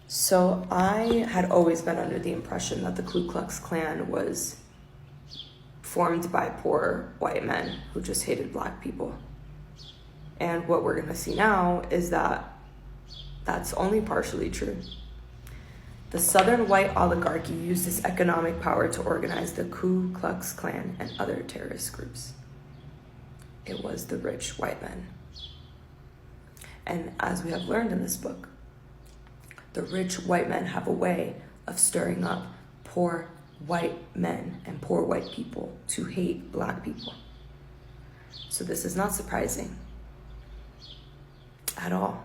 So I had always been under the impression that the Ku Klux Klan was formed by poor white men who just hated black people. And what we're going to see now is that that's only partially true. The Southern white oligarchy used its economic power to organize the Ku Klux Klan and other terrorist groups. It was the rich white men. And as we have learned in this book, the rich white men have a way of stirring up poor white men and poor white people to hate black people. So this is not surprising at all.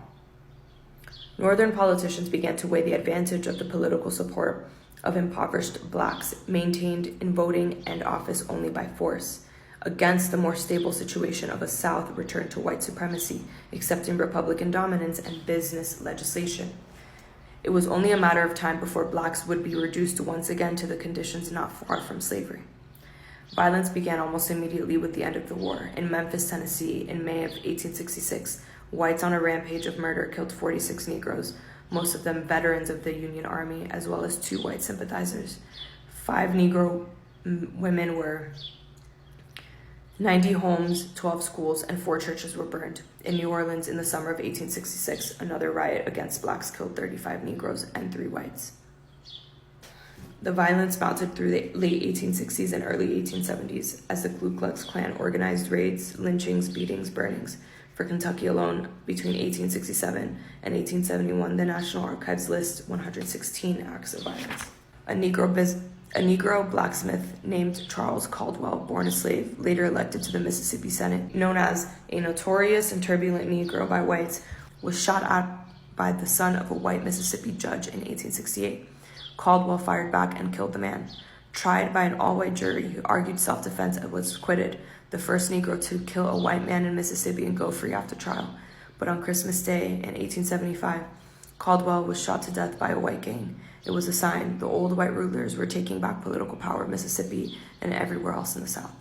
Northern politicians began to weigh the advantage of the political support of impoverished blacks maintained in voting and office only by force, against the more stable situation of a South returned to white supremacy, accepting Republican dominance and business legislation. It was only a matter of time before blacks would be reduced once again to the conditions not far from slavery. Violence began almost immediately with the end of the war. In Memphis, Tennessee, in May of 1866, whites on a rampage of murder killed 46 Negroes, most of them veterans of the Union Army, as well as 2 white sympathizers. 5 Negro women were 90 homes, 12 schools, and 4 churches were burned. In New Orleans, in the summer of 1866, another riot against blacks killed 35 Negroes and 3 whites. The violence mounted through the late 1860s and early 1870s as the Ku Klux Klan organized raids, lynchings, beatings, burnings. For Kentucky alone, between 1867 and 1871, the National Archives lists 116 acts of violence. A Negro blacksmith named Charles Caldwell, born a slave, later elected to the Mississippi Senate, known as a notorious and turbulent Negro by whites, was shot at by the son of a white Mississippi judge in 1868. Caldwell fired back and killed the man. Tried by an all-white jury who argued self-defense and was acquitted, the first Negro to kill a white man in Mississippi and go free after trial. But on Christmas Day in 1875, Caldwell was shot to death by a white gang. It was a sign the old white rulers were taking back political power in Mississippi and everywhere else in the South.